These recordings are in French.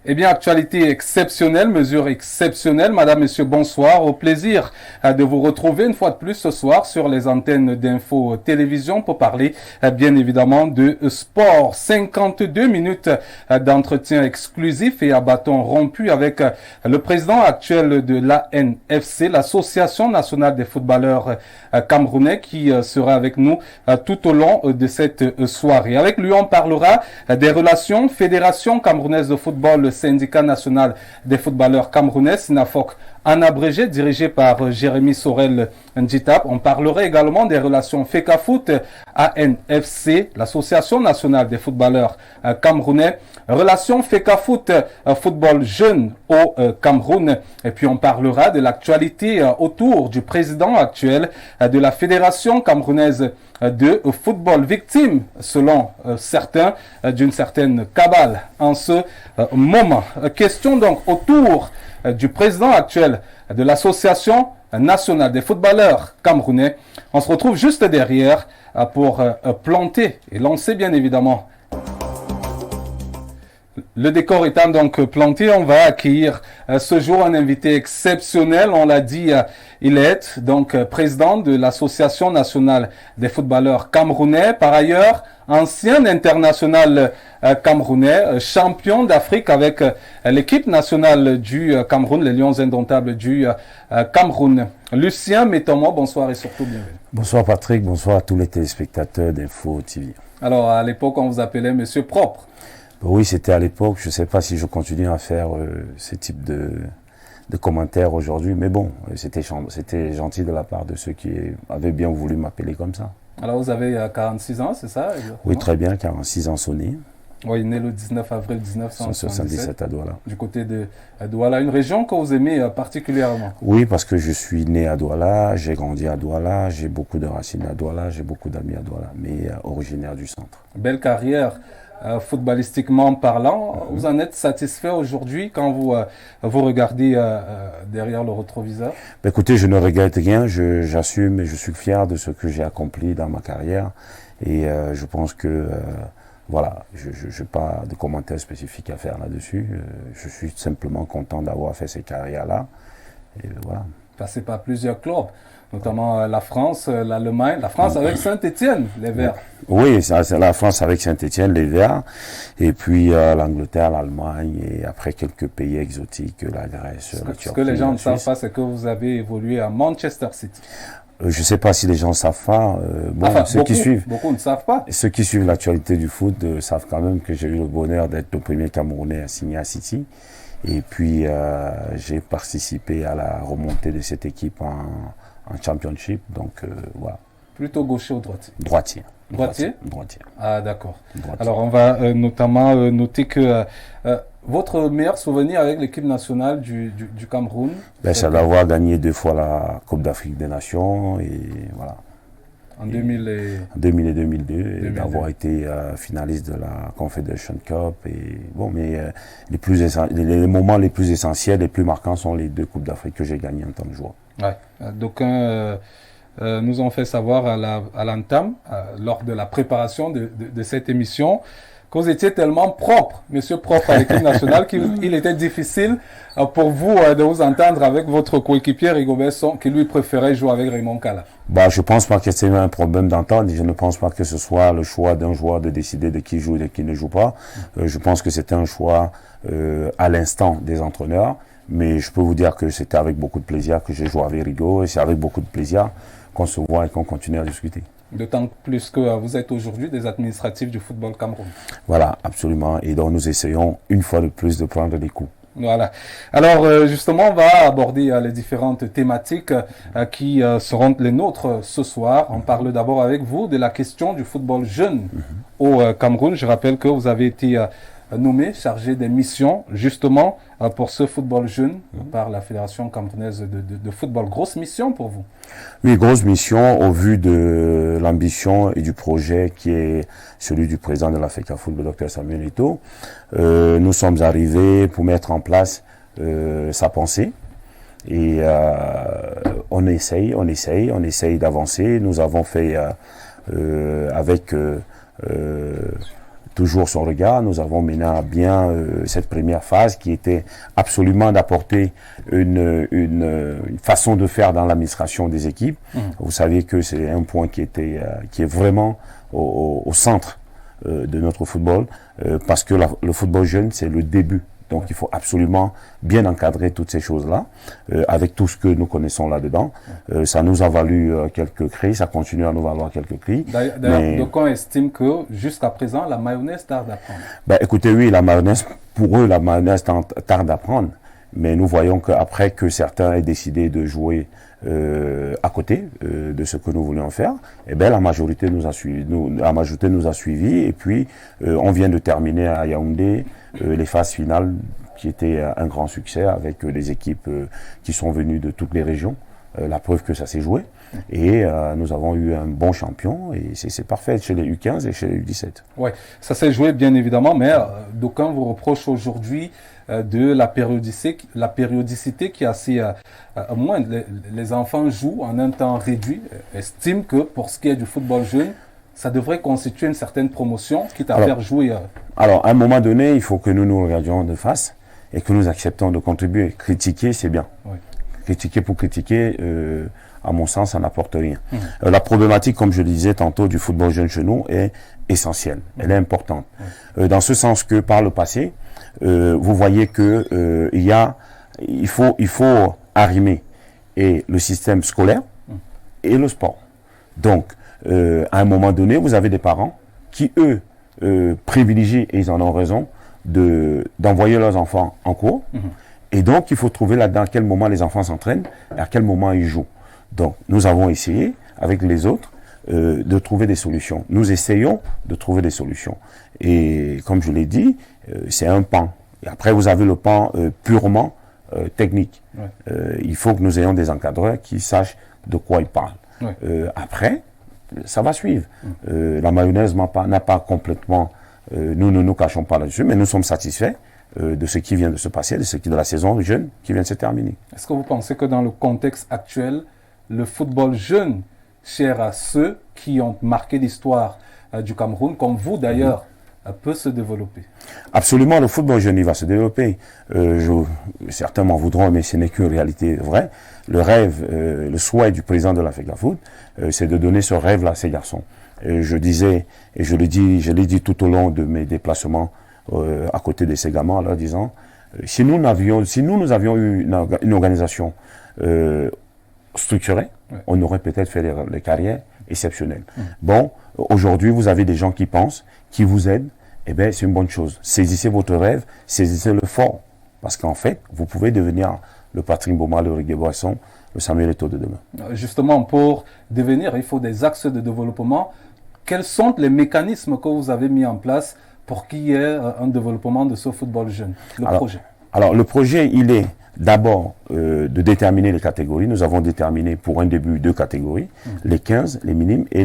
Eh bien, actualité exceptionnelle, mesure exceptionnelle. Madame, Monsieur, bonsoir. Au plaisir de vous retrouver une fois de plus ce soir sur les antennes d'Info Télévision pour parler bien évidemment de sport. 52 minutes d'entretien exclusif et à bâton rompu avec le président actuel de l'ANFC, l'Association nationale des footballeurs camerounais, qui sera avec nous tout au long de cette soirée. Avec lui, on parlera des relations Fédération camerounaise de football, le syndicat national des footballeurs camerounais, SINAFOC en abrégé, dirigé par Jérémy Sorel Ndjitap. On parlera également des relations FECAFOOT, ANFC, l'association nationale des footballeurs camerounais, relations FECAFOOT, football jeune au Cameroun. Et puis on parlera de l'actualité autour du président actuel de la Fédération camerounaise de football, victime, selon certains, d'une certaine cabale en ce moment. Question donc autour du président actuel de l'Association nationale des footballeurs camerounais. On se retrouve juste derrière pour planter et lancer bien évidemment. Le décor étant donc planté, on va accueillir ce jour un invité exceptionnel. On l'a dit, il est donc président de l'Association nationale des footballeurs camerounais. Par ailleurs, ancien international camerounais, champion d'Afrique avec l'équipe nationale du Cameroun, les Lions indomptables du Cameroun. Lucien Mettomo, bonsoir et surtout bienvenue. Bonsoir Patrick, bonsoir à tous les téléspectateurs d'Info TV. Alors, à l'époque, on vous appelait Monsieur Propre. Oui, c'était à l'époque. Je ne sais pas si je continue à faire ce type de commentaires aujourd'hui, mais bon, c'était gentil de la part de ceux qui avaient bien voulu m'appeler comme ça. Alors, vous avez 46 ans, c'est ça exactement? Oui, très bien, 46 ans sonnés. Oui, né le 19 avril 1977 à Douala. Du côté de Douala, une région que vous aimez particulièrement. Oui, parce que je suis né à Douala, j'ai grandi à Douala, j'ai beaucoup de racines à Douala, j'ai beaucoup d'amis à Douala, mais originaire du centre. Belle carrière. Footballistiquement parlant, vous en êtes satisfait aujourd'hui quand vous regardez derrière le rétroviseur? Écoutez, je ne regrette rien, j'assume et je suis fier de ce que j'ai accompli dans ma carrière et je pense que voilà, je n'ai pas de commentaires spécifiques à faire là-dessus, je suis simplement content d'avoir fait cette carrière-là et voilà. Passé par plusieurs clubs, notamment la France, l'Allemagne, la France avec Saint-Étienne, les Verts. Oui, c'est la France avec Saint-Étienne, les Verts, et puis l'Angleterre, l'Allemagne, et après quelques pays exotiques, la Grèce, la Turquie. Ce que les gens ne savent pas, c'est que vous avez évolué à Manchester City. Je ne sais pas si les gens savent pas. Beaucoup ne savent pas. Ceux qui suivent l'actualité du foot savent quand même que j'ai eu le bonheur d'être le premier Camerounais à signer à City. Et puis, j'ai participé à la remontée de cette équipe en championship. Donc, voilà. Plutôt gaucher ou droitier? Droitier. Droitier? Droitier. Ah, d'accord. Alors, on va notamment noter que votre meilleur souvenir avec l'équipe nationale du Cameroun? C'est d'avoir gagné 2 fois la Coupe d'Afrique des Nations. Et voilà. En 2000 et 2002, d'avoir été finaliste de la Confederation Cup. Et bon, mais les moments les plus essentiels, les plus marquants sont les 2 Coupes d'Afrique que j'ai gagnées en tant que joueur. Ouais. D'aucuns nous ont fait savoir à l'entame, lors de la préparation de cette émission, que vous étiez tellement propre, monsieur propre à l'équipe nationale, qu'il était difficile pour vous de vous entendre avec votre coéquipier Rigobert Song, qui lui préférait jouer avec Raymond Kala. Je pense pas que c'est un problème d'entente. Je ne pense pas que ce soit le choix d'un joueur de décider de qui joue et de qui ne joue pas. Je pense que c'était un choix à l'instant des entraîneurs. Mais je peux vous dire que c'était avec beaucoup de plaisir que j'ai joué avec Rigo, et c'est avec beaucoup de plaisir qu'on se voit et qu'on continue à discuter. D'autant plus que vous êtes aujourd'hui des administratifs du football Cameroun. Voilà, absolument. Et donc nous essayons une fois de plus de prendre des coups. Voilà. Alors justement, on va aborder les différentes thématiques qui seront les nôtres ce soir. On parle d'abord avec vous de la question du football jeune au Cameroun. Je rappelle que vous avez été nommé chargé des missions justement pour ce football jeune par la Fédération camerounaise de football. Grosse mission pour vous? Oui, grosse mission au vu de l'ambition et du projet qui est celui du président de la FECAFOOT, le Dr Samuel Eto'o. Nous sommes arrivés pour mettre en place sa pensée et on essaye d'avancer. Nous avons fait avec toujours son regard. Nous avons mené à bien cette première phase qui était absolument d'apporter une façon de faire dans l'administration des équipes. Vous savez que c'est un point qui est vraiment au centre de notre football, parce que le football jeune, c'est le début. Donc il faut absolument bien encadrer toutes ces choses-là, avec tout ce que nous connaissons là-dedans. Ça nous a valu quelques cris, ça continue à nous valoir quelques cris. D'ailleurs, d'aucuns estiment que jusqu'à présent, la mayonnaise tarde à prendre. Ben, écoutez, oui, la mayonnaise, pour eux, la mayonnaise tarde à prendre. Mais nous voyons qu'après que certains aient décidé de jouer à côté de ce que nous voulions faire, eh ben la majorité nous a suivis, et puis on vient de terminer à Yaoundé les phases finales qui étaient un grand succès avec des équipes qui sont venues de toutes les régions. La preuve que ça s'est joué, et nous avons eu un bon champion, et c'est parfait chez les U15 et chez les U17. Oui, ça s'est joué bien évidemment, mais d'aucuns vous reprochent aujourd'hui de la périodicité qui est assez moindre. Les enfants jouent en un temps réduit, estiment que pour ce qui est du football jeune, ça devrait constituer une certaine promotion, quitte à faire jouer. Alors, à un moment donné, il faut que nous nous regardions de face et que nous acceptons de contribuer. Critiquer, c'est bien. Oui. Critiquer pour critiquer, à mon sens, ça n'apporte rien. La problématique, comme je le disais tantôt, du football jeune chez nous est essentielle. Elle est importante. Dans ce sens que, par le passé, vous voyez que il faut arrimer et le système scolaire et le sport. Donc, à un moment donné, vous avez des parents qui, eux, privilégient, et ils en ont raison, d'envoyer leurs enfants en cours. Et donc, il faut trouver là-dedans à quel moment les enfants s'entraînent et à quel moment ils jouent. Donc, nous avons essayé, avec les autres, de trouver des solutions. Nous essayons de trouver des solutions. Et comme je l'ai dit, c'est un pan. Et après, vous avez le pan purement technique. Il faut que nous ayons des encadreurs qui sachent de quoi ils parlent. Après, ça va suivre. La mayonnaise n'a pas complètement... nous ne nous cachons pas là-dessus, mais nous sommes satisfaits de ce qui vient de se passer, de la saison jeune qui vient de se terminer. Est-ce que vous pensez que dans le contexte actuel, le football jeune, cher à ceux qui ont marqué l'histoire du Cameroun, comme vous d'ailleurs, peut se développer? Absolument, le football jeune, il va se développer. Certains m'en voudront, mais ce n'est qu'une réalité vraie. Le rêve, le souhait du président de la FECAFOOT, c'est de donner ce rêve-là à ces garçons. Je disais, et je l'ai dit tout au long de mes déplacements à côté de ces gamins, en leur disant, si nous avions eu une organisation structurée, on aurait peut-être fait des carrières exceptionnelles. Bon, aujourd'hui, vous avez des gens qui pensent, qui vous aident, eh bien, c'est une bonne chose. Saisissez votre rêve, saisissez-le fort. Parce qu'en fait, vous pouvez devenir le Patrick Mboma, le Rigue Boisson, le Samuel Eto'o de demain. Justement, pour devenir, il faut des axes de développement. Quels sont les mécanismes que vous avez mis en place pour qu'il y ait un développement de ce football jeune, projet? Alors, le projet, il est d'abord de déterminer les catégories. Nous avons déterminé pour un début 2 catégories, les 15, les minimes, et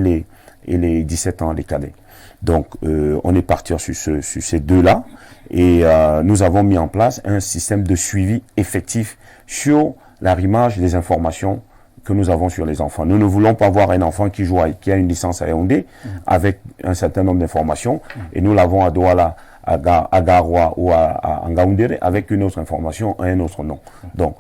les 17 ans, les cadets. Donc, on est parti sur ces deux-là, et nous avons mis en place un système de suivi effectif sur l'arrimage des informations que nous avons sur les enfants. Nous ne voulons pas voir un enfant qui a une licence à Yaoundé avec un certain nombre d'informations, et nous l'avons à Douala, à Garoua ou à Ngaoundéré avec une autre information et un autre nom. Donc,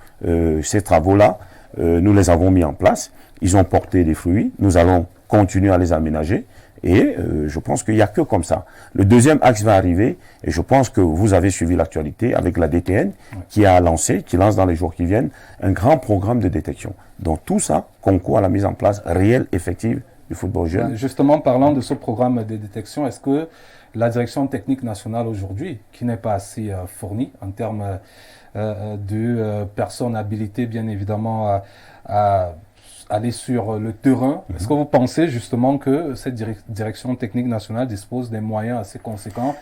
ces travaux-là, nous les avons mis en place. Ils ont porté des fruits. Nous allons continuer à les aménager. Et je pense qu'il n'y a que comme ça. Le deuxième axe va arriver, et je pense que vous avez suivi l'actualité avec la DTN qui lance dans les jours qui viennent, un grand programme de détection. Donc tout ça concourt à la mise en place réelle, effective du football jeune. Justement, parlant de ce programme de détection, est-ce que la direction technique nationale aujourd'hui, qui n'est pas assez fournie en termes de personnes habilitées bien évidemment à aller sur le terrain, est-ce que vous pensez justement que cette direction technique nationale dispose des moyens assez conséquents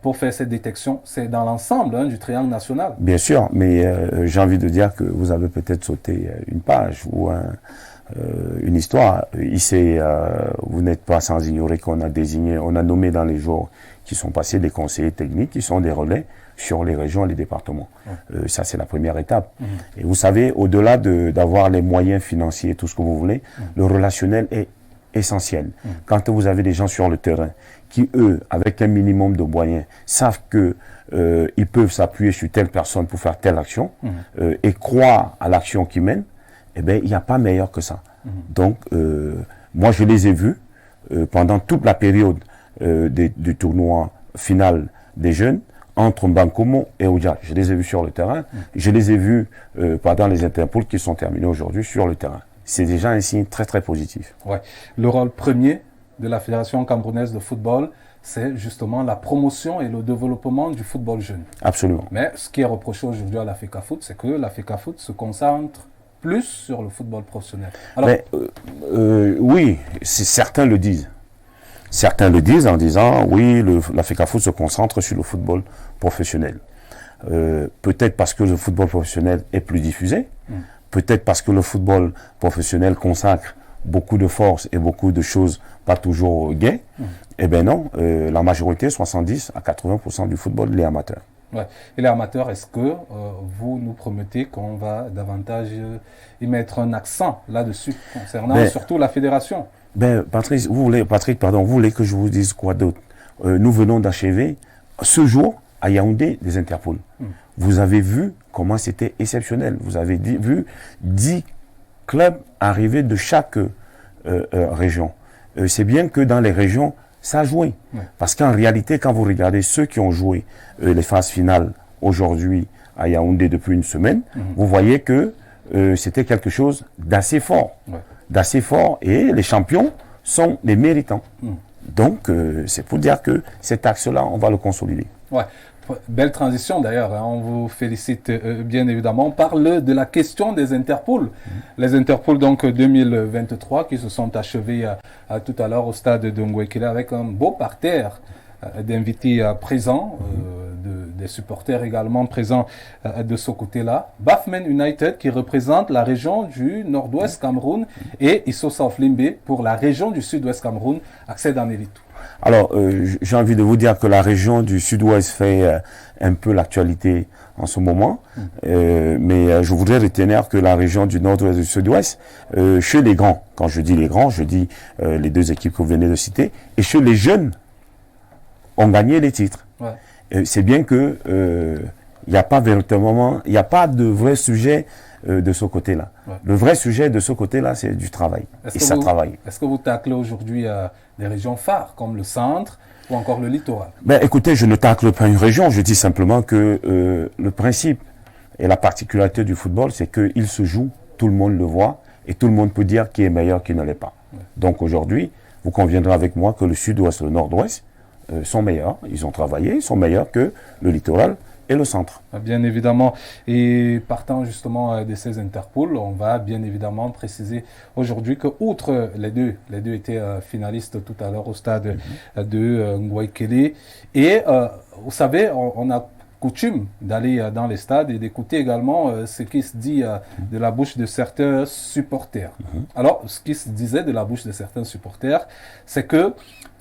pour faire cette détection? C'est dans l'ensemble du triangle national. Bien sûr, mais j'ai envie de dire que vous avez peut-être sauté une page ou une histoire. Ici, vous n'êtes pas sans ignorer qu'on a nommé dans les jours qui sont passés des conseillers techniques qui sont des relais sur les régions et les départements. Ça, c'est la première étape. Et vous savez, au-delà d'avoir les moyens financiers, tout ce que vous voulez, le relationnel est essentiel. Quand vous avez des gens sur le terrain qui, eux, avec un minimum de moyens, savent que ils peuvent s'appuyer sur telle personne pour faire telle action et croient à l'action qu'ils mènent, eh bien, il n'y a pas meilleur que ça. Donc, moi, je les ai vus pendant toute la période du tournoi final des jeunes, entre Mbankomo et Oudja. Je les ai vus sur le terrain. Je les ai vus pendant les Interpools qui sont terminés aujourd'hui sur le terrain. C'est déjà un signe très, très positif. Ouais. Le rôle premier de la Fédération camerounaise de football, c'est justement la promotion et le développement du football jeune. Absolument. Mais ce qui est reproché aujourd'hui à la FECAFOOT, c'est que la FECAFOOT se concentre plus sur le football professionnel. Alors, oui, certains le disent. Certains le disent en disant, oui, la FECAFOOT se concentre sur le football professionnel. Peut-être parce que le football professionnel est plus diffusé, peut-être parce que le football professionnel consacre beaucoup de force et beaucoup de choses pas toujours gaies. Eh bien non, la majorité, 70 à 80% du football, il est amateur. Ouais. Et les amateurs, est-ce que vous nous promettez qu'on va davantage y mettre un accent là-dessus, concernant surtout la fédération? Patrick, vous voulez que je vous dise quoi d'autre? Nous venons d'achever ce jour à Yaoundé des Interpools. Vous avez vu comment c'était exceptionnel. Vous avez vu 10 clubs arriver de chaque région. C'est bien que dans les régions, ça a joué. Parce qu'en réalité, quand vous regardez ceux qui ont joué les phases finales aujourd'hui à Yaoundé depuis une semaine, vous voyez que c'était quelque chose d'assez fort. D'assez fort, et les champions sont les méritants. Donc, c'est pour dire que cet axe-là, on va le consolider. Ouais. Belle transition d'ailleurs, hein. On vous félicite bien évidemment. On parle de la question des Interpools. Les Interpools donc 2023 qui se sont achevés tout à l'heure au stade de Ngouekele avec un beau parterre d'invités présents, des supporters également présents de ce côté-là. Bafmen United qui représente la région du nord-ouest Cameroun et Isso South Limbe pour la région du sud-ouest Cameroun accèdent en élite. Alors, j'ai envie de vous dire que la région du sud-ouest fait un peu l'actualité en ce moment, mais je voudrais retenir que la région du nord-ouest et du sud-ouest, chez les grands, quand je dis les grands, je dis les deux équipes que vous venez de citer, et chez les jeunes, ont gagné les titres. C'est bien que il n'y a pas véritablement, il n'y a pas de vrai sujet de ce côté-là. Le vrai sujet de ce côté-là, c'est du travail. Et ça travaille. Est-ce que vous taclez aujourd'hui des régions phares comme le centre ou encore le littoral? Écoutez, je ne tacle pas une région. Je dis simplement que le principe et la particularité du football, c'est qu'il se joue, tout le monde le voit et tout le monde peut dire qui est meilleur, qui ne l'est pas. Donc aujourd'hui, vous conviendrez avec moi que le sud-ouest et le nord-ouest sont meilleurs. Ils ont travaillé, ils sont meilleurs que le littoral et le centre. Bien évidemment. Et partant justement de ces Interpools, on va bien évidemment préciser aujourd'hui que outre les deux étaient finalistes tout à l'heure au stade de Ngouekele. Et vous savez, on a coutume d'aller dans les stades et d'écouter également ce qui se dit de la bouche de certains supporters. Alors, ce qui se disait de la bouche de certains supporters, c'est que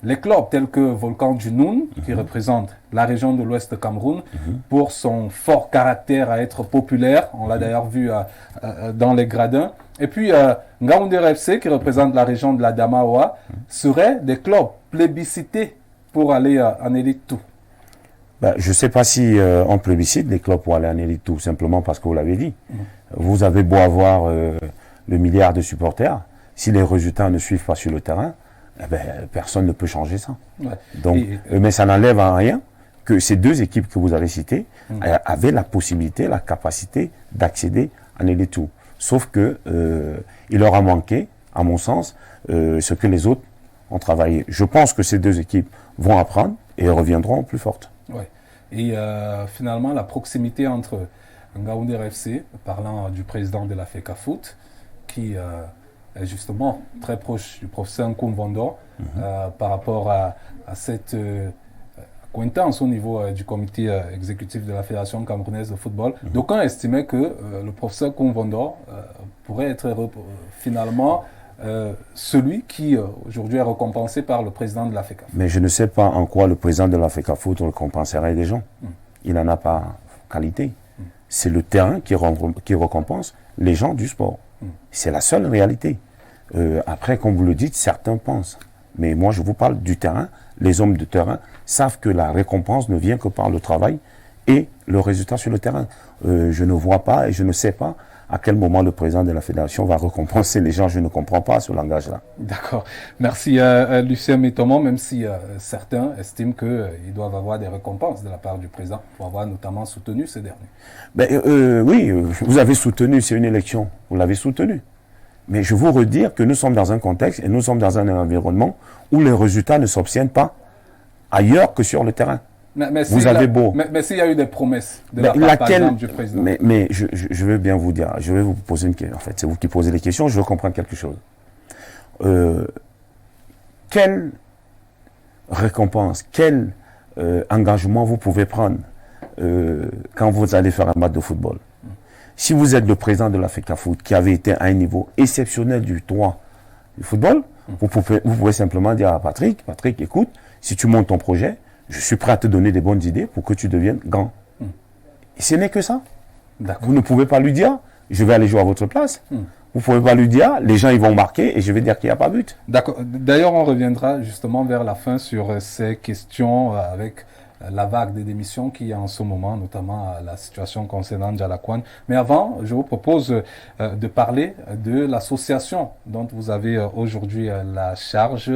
les clubs tels que Volcan du Noun, qui représente la région de l'Ouest de Cameroun, pour son fort caractère à être populaire, on l'a d'ailleurs vu dans les gradins, et puis Ngaoundé FC, qui représente la région de la Damawa, seraient des clubs plébiscités pour aller en élite tout. Je ne sais pas si on plébiscite les clubs pour aller en élite tout, simplement parce que vous l'avez dit. Vous avez beau avoir le milliard de supporters, si les résultats ne suivent pas sur le terrain, personne ne peut changer ça. Donc, mais ça n'enlève en rien que ces deux équipes que vous avez citées avaient la possibilité, la capacité d'accéder en élite tout. Sauf que il leur a manqué, à mon sens, ce que les autres ont travaillé. Je pense que ces deux équipes vont apprendre et reviendront plus fortes. Et finalement, la proximité entre Ngaoundé FC, parlant du président de la FECAFOOT, qui est justement très proche du professeur Nkoum Vando, par rapport à cette acquaintance au niveau du comité exécutif de la Fédération camerounaise de football. D'aucuns estimaient que le professeur Nkoum Vando pourrait être finalement celui qui aujourd'hui est récompensé par le président de la FECAFOOT. Mais je ne sais pas en quoi le président de la FECAFOOT récompenserait des gens. Il n'en a pas qualité. C'est le terrain qui récompense les gens du sport. C'est la seule réalité. Après, comme vous le dites, certains pensent. Mais moi, je vous parle du terrain. Les hommes de terrain savent que la récompense ne vient que par le travail et le résultat sur le terrain. Je ne vois pas et je ne sais pas à quel moment le président de la fédération va récompenser les gens. Je ne comprends pas ce langage-là. D'accord. Merci Lucien Métomon, même si certains estiment qu'ils doivent avoir des récompenses de la part du président pour avoir notamment soutenu ces derniers. Ben, oui, vous avez soutenu, c'est une élection. Vous l'avez soutenu. Mais je vous redire que nous sommes dans un contexte et nous sommes dans un environnement où les résultats ne s'obtiennent pas ailleurs que sur le terrain. Mais vous avez beau. Mais s'il y a eu des promesses de la part, par exemple, du président. Mais je veux bien vous dire, je vais vous poser une question. En fait, c'est vous qui posez les questions, je veux comprendre quelque chose. Quelle récompense, quel engagement vous pouvez prendre quand vous allez faire un match de football? Si vous êtes le président de la FECAFOOT qui avait été à un niveau exceptionnel du droit du football, vous pouvez simplement dire à Patrick, écoute, si tu montes ton projet, je suis prêt à te donner des bonnes idées pour que tu deviennes grand. Et ce n'est que ça. Vous ne pouvez pas lui dire, je vais aller jouer à votre place. Vous ne pouvez pas lui dire, les gens ils vont marquer et je vais dire qu'il n'y a pas but. D'accord. D'ailleurs, on reviendra justement vers la fin sur ces questions avec la vague des démissions qu'il y a en ce moment, notamment la situation concernant Djalakouane. Mais avant, je vous propose de parler de l'association dont vous avez aujourd'hui la charge,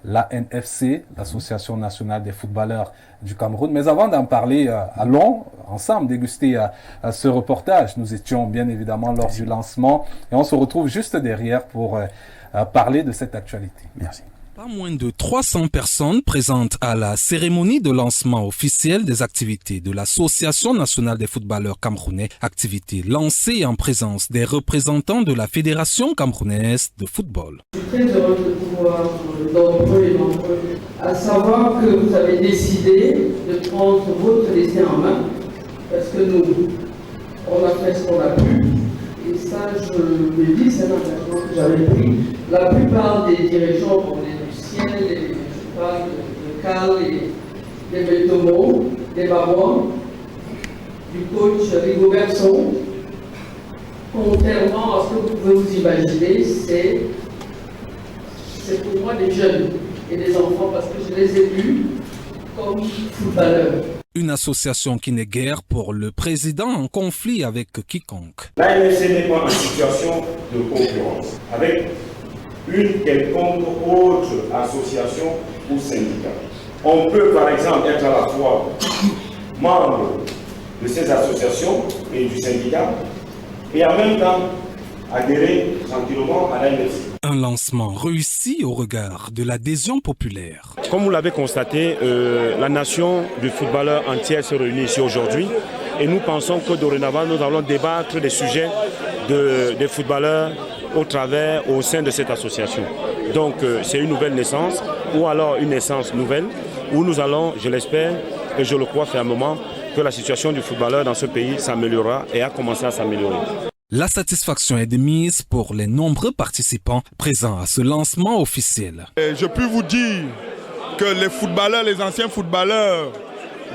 la NFC, l'Association nationale des footballeurs du Cameroun. Mais avant d'en parler, allons ensemble déguster ce reportage. Nous étions bien évidemment lors du lancement et on se retrouve juste derrière pour parler de cette actualité. Merci. Pas moins de 300 personnes présentes à la cérémonie de lancement officiel des activités de l'Association nationale des footballeurs camerounais, activités lancées en présence des représentants de la Fédération camerounaise de football. Je suis très heureux de pouvoir, à savoir que vous avez décidé de prendre votre destin en main, parce que nous, on a fait ce qu'on a pu. Et ça, je le dis, c'est un engagement que j'avais pris. La plupart des dirigeants, les Luciens, je parle de Carl, les Beltomo, les Babouans, du coach Rigo Berson, contrairement à ce que vous pouvez vous imaginer, c'est pour moi des jeunes et des enfants parce que je les ai vus comme footballeurs. Une association qui n'est guère pour le président en conflit avec quiconque. La NFC n'est pas en situation de concurrence avec une quelconque autre association ou syndicat. On peut par exemple être à la fois membre de ces associations et du syndicat et en même temps adhérer tranquillement à la NFC. Un lancement réussi au regard de l'adhésion populaire. Comme vous l'avez constaté, la nation du footballeur entière se réunit ici aujourd'hui et nous pensons que dorénavant nous allons débattre des sujets des footballeurs au sein de cette association. Donc c'est une nouvelle naissance ou alors une naissance nouvelle où nous allons, je l'espère et je le crois fermement, que la situation du footballeur dans ce pays s'améliorera et a commencé à s'améliorer. La satisfaction est de mise pour les nombreux participants présents à ce lancement officiel. Je peux vous dire que les footballeurs, les anciens footballeurs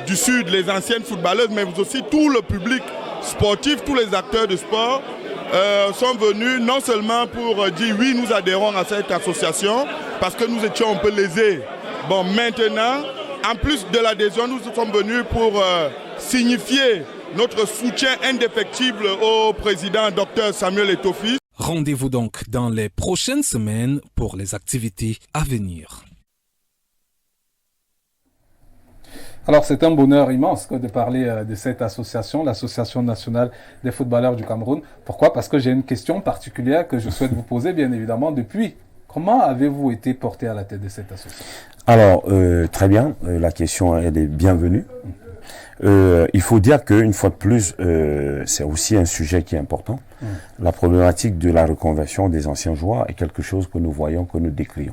du Sud, les anciennes footballeuses, mais aussi tout le public sportif, tous les acteurs de sport sont venus non seulement pour dire oui, nous adhérons à cette association parce que nous étions un peu lésés. Bon, maintenant, en plus de l'adhésion, nous sommes venus pour signifier notre soutien indéfectible au président Dr Samuel Eto'o. Rendez-vous donc dans les prochaines semaines pour les activités à venir. Alors c'est un bonheur immense de parler de cette association, l'Association nationale des footballeurs du Cameroun. Pourquoi? Parce que j'ai une question particulière que je souhaite vous poser bien évidemment depuis. Comment avez-vous été porté à la tête de cette association? Alors très bien, la question elle est bienvenue. Il faut dire qu'une fois de plus, c'est aussi un sujet qui est important. La problématique de la reconversion des anciens joueurs est quelque chose que nous voyons, que nous décrions.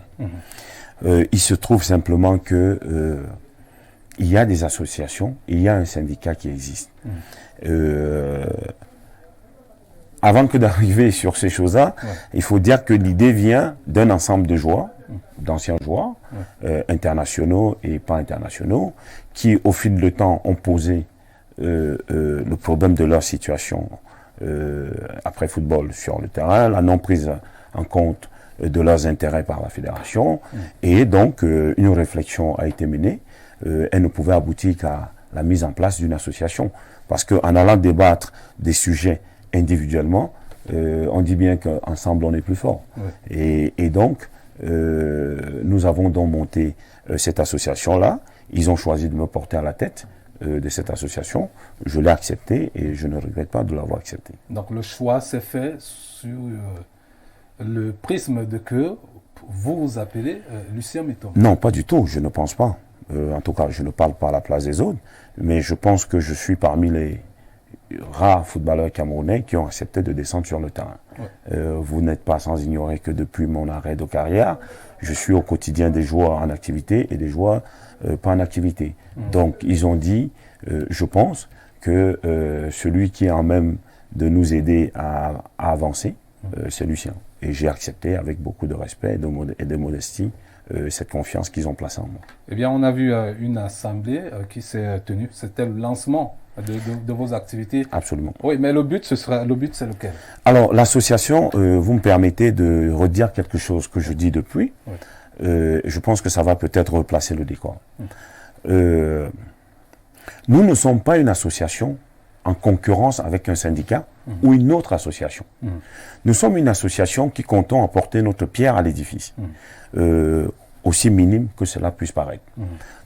Il se trouve simplement que il y a des associations, il y a un syndicat qui existe. Avant que d'arriver sur ces choses-là, il faut dire que l'idée vient d'un ensemble de joueurs, d'anciens joueurs, internationaux et pas internationaux, qui au fil du temps ont posé le problème de leur situation après football sur le terrain, la non prise en compte de leurs intérêts par la fédération. Et donc, une réflexion a été menée. Elle ne pouvait aboutir qu'à la mise en place d'une association. Parce qu'en allant débattre des sujets individuellement, on dit bien qu'ensemble, on est plus fort. Et donc, nous avons donc monté cette association-là. Ils ont choisi de me porter à la tête de cette association. Je l'ai accepté et je ne regrette pas de l'avoir accepté. Donc le choix s'est fait sur le prisme de que vous vous appelez Lucien Mitoma. Non, pas du tout, je ne pense pas. En tout cas, je ne parle pas à la place des autres, mais je pense que je suis parmi les rares footballeurs camerounais qui ont accepté de descendre sur le terrain. Vous n'êtes pas sans ignorer que depuis mon arrêt de carrière, je suis au quotidien des joueurs en activité et des joueurs pas en activité. Donc, ils ont dit, je pense, que celui qui est en même de nous aider à avancer, c'est Lucien. Et j'ai accepté avec beaucoup de respect et de modestie cette confiance qu'ils ont placée en moi. Eh bien, on a vu une assemblée qui s'est tenue. C'était le lancement de vos activités. Absolument. Oui, mais le but, c'est lequel? Alors, l'association, vous me permettez de redire quelque chose que je dis depuis. Je pense que ça va peut-être replacer le décor. Nous ne sommes pas une association en concurrence avec un syndicat ou une autre association. Nous sommes une association qui comptons apporter notre pierre à l'édifice, aussi minime que cela puisse paraître.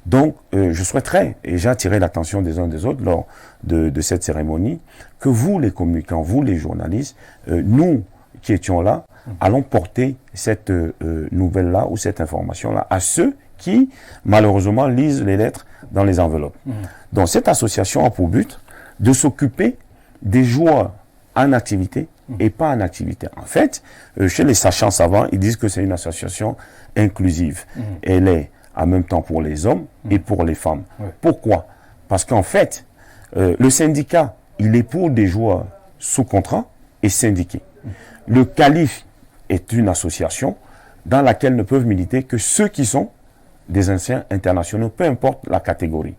Donc, je souhaiterais, et j'ai attiré l'attention des uns des autres lors de cette cérémonie, que vous, les communicants, vous, les journalistes, nous qui étions là, allons porter cette nouvelle-là ou cette information-là à ceux qui, malheureusement, lisent les lettres dans les enveloppes. Donc, cette association a pour but de s'occuper des joueurs en activité et pas en activité. En fait, chez les sachants savants, ils disent que c'est une association inclusive. Elle est en même temps pour les hommes et pour les femmes. Pourquoi? Parce qu'en fait, le syndicat, il est pour des joueurs sous contrat et syndiqués. Le CALIF est une association dans laquelle ne peuvent militer que ceux qui sont des anciens internationaux, peu importe la catégorie.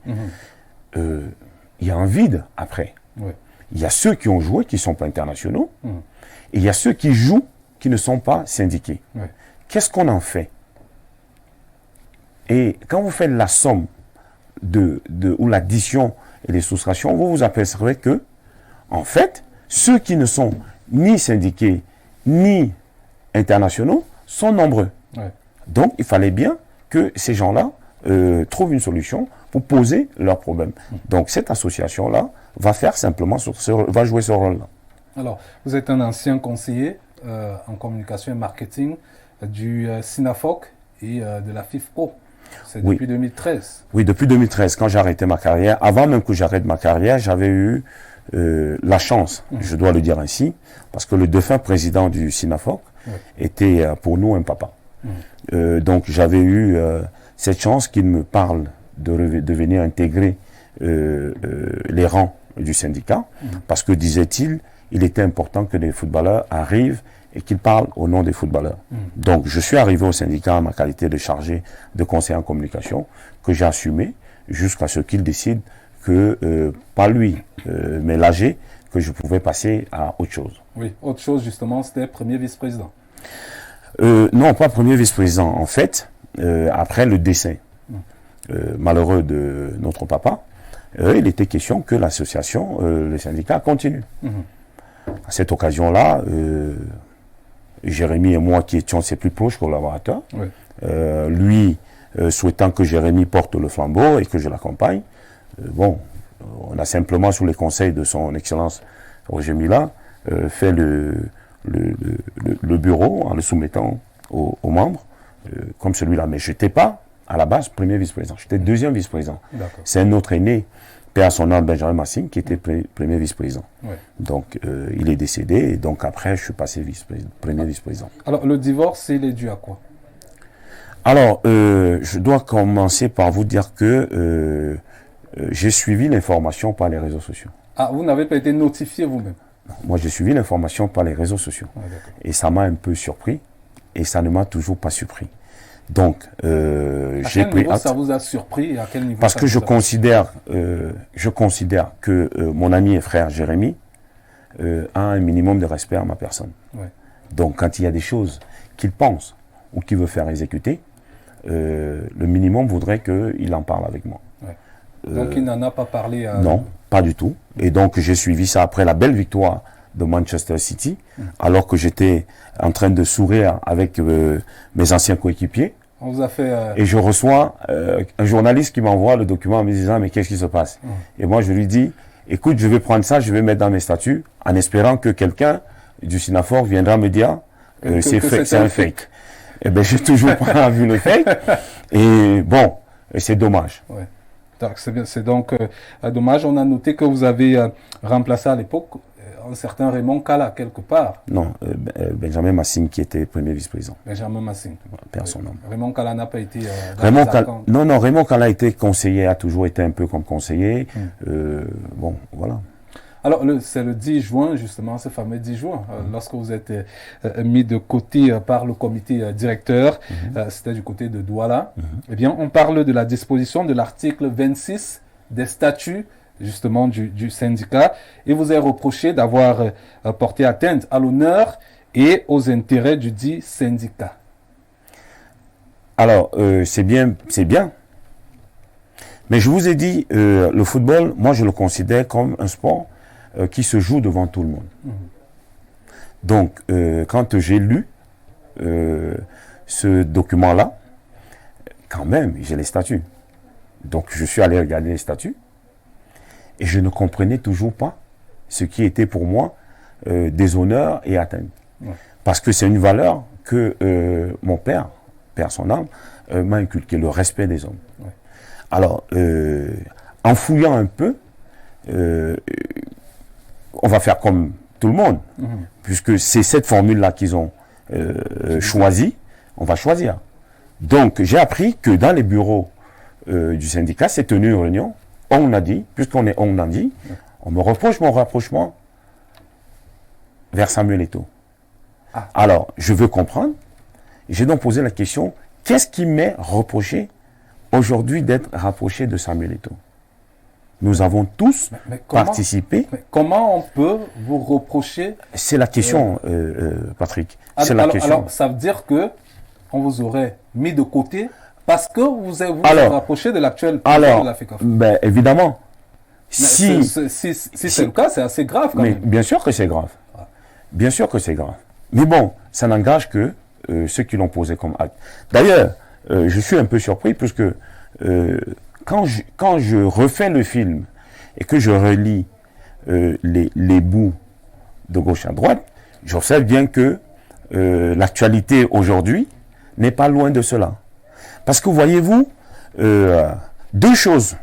Il y a un vide après. Il y a ceux qui ont joué, qui ne sont pas internationaux, et il y a ceux qui jouent, qui ne sont pas syndiqués. Qu'est-ce qu'on en fait? Et quand vous faites la somme ou l'addition et les soustractions, vous vous apercevrez que, en fait, ceux qui ne sont ni syndiqués, ni internationaux, sont nombreux. Donc, il fallait bien que ces gens-là trouvent une solution pour poser leurs problèmes. Donc, cette association-là va faire simplement, va jouer ce rôle-là. Alors, vous êtes un ancien conseiller en communication et marketing du SINAFOC et de la FIFPro. C'est depuis 2013. Oui, depuis 2013, quand j'ai arrêté ma carrière. Avant même que j'arrête ma carrière, j'avais eu la chance, je dois le dire ainsi, parce que le défunt président du SINAFOC était pour nous un papa. Donc, j'avais eu cette chance qu'il me parle de venir intégrer les rangs du syndicat, parce que, disait-il, il était important que les footballeurs arrivent et qu'ils parlent au nom des footballeurs. Donc, je suis arrivé au syndicat en ma qualité de chargé de conseiller en communication, que j'ai assumé jusqu'à ce qu'il décide que, pas lui, mais l'AG, que je pouvais passer à autre chose. Oui, autre chose, justement, c'était premier vice-président. Non, pas premier vice-président. En fait, après le décès malheureux de notre papa, il était question que l'association, le syndicat, continue. À cette occasion-là, Jérémy et moi, qui étions ses plus proches collaborateurs, lui souhaitant que Jérémy porte le flambeau et que je l'accompagne, bon, on a simplement, sous les conseils de son Excellence Roger Mila, fait le bureau en le soumettant aux membres, comme celui-là. Mais je n'étais pas, à la base, premier vice-président. J'étais deuxième vice-président. C'est un autre aîné, père à son âme, Benjamin Massing, qui était premier vice-président. Donc, il est décédé, et donc après, je suis passé premier vice-président. Alors, le divorce, il est dû à quoi? Alors, je dois commencer par vous dire que j'ai suivi l'information par les réseaux sociaux. Ah, vous n'avez pas été notifié vous-même? Moi, j'ai suivi l'information par les réseaux sociaux. Et ça m'a un peu surpris, et ça ne m'a toujours pas surpris. Donc, j'ai pris acte. Ça vous a surpris et à quel niveau? Parce que je considère que mon ami et frère Jérémy a un minimum de respect à ma personne. Donc, quand il y a des choses qu'il pense ou qu'il veut faire exécuter, le minimum voudrait qu'il en parle avec moi. Ouais. Donc il n'en a pas parlé à... Non, pas du tout. Et donc j'ai suivi ça après la belle victoire de Manchester City, alors que j'étais en train de sourire avec mes anciens coéquipiers. On vous a fait... Et je reçois un journaliste qui m'envoie le document en me disant « Mais qu'est-ce qui se passe ?» Et moi je lui dis « Écoute, je vais prendre ça, je vais mettre dans mes statuts, en espérant que quelqu'un du Synafor viendra me dire c'est un fake. » Eh bien, j'ai toujours pas vu le fake. Et bon, c'est dommage. Ouais. C'est donc dommage. On a noté que vous avez remplacé à l'époque un certain Raymond Kala, quelque part. Non, Benjamin Massing qui était premier vice-président. Benjamin Massing. Personne. Raymond Kala n'a pas été... Raymond Kala a été conseiller, a toujours été un peu comme conseiller. Bon, voilà. Alors, c'est le 10 juin, justement, ce fameux 10 juin, lorsque vous êtes mis de côté par le comité directeur, c'était du côté de Douala. Eh bien, on parle de la disposition de l'article 26 des statuts, justement, du syndicat, et vous est reproché d'avoir porté atteinte à l'honneur et aux intérêts du dit syndicat. Alors, c'est bien. Mais je vous ai dit, le football, moi, je le considère comme un sport qui se joue devant tout le monde. Donc, quand j'ai lu ce document-là, quand même, j'ai les statuts. Donc, je suis allé regarder les statuts et je ne comprenais toujours pas ce qui était pour moi déshonneur et atteinte. Parce que c'est une valeur que mon père son âme, m'a inculqué, le respect des hommes. Alors, en fouillant un peu, on va faire comme tout le monde, puisque c'est cette formule-là qu'ils ont choisie, on va choisir. Donc, j'ai appris que dans les bureaux du syndicat, s'est tenue une réunion, on a dit, puisqu'on est on a dit, on me reproche mon rapprochement vers Samuel Eto'o. Alors, je veux comprendre, j'ai donc posé la question, qu'est-ce qui m'est reproché aujourd'hui d'être rapproché de Samuel Eto'o? Nous avons tous participé. Mais comment on peut vous reprocher? C'est la question, Patrick. C'est la question. Alors, ça veut dire que on vous aurait mis de côté parce que vous êtes rapproché de l'actuel président de la FECAFOOT. Ben, évidemment. Si c'est le cas, c'est assez grave quand même. Bien sûr que c'est grave. Bien sûr que c'est grave. Mais bon, ça n'engage que ceux qui l'ont posé comme acte. D'ailleurs, je suis un peu surpris puisque quand je refais le film et que je relis les bouts de gauche à droite, j'observe bien que l'actualité aujourd'hui n'est pas loin de cela. Parce que voyez-vous, deux choses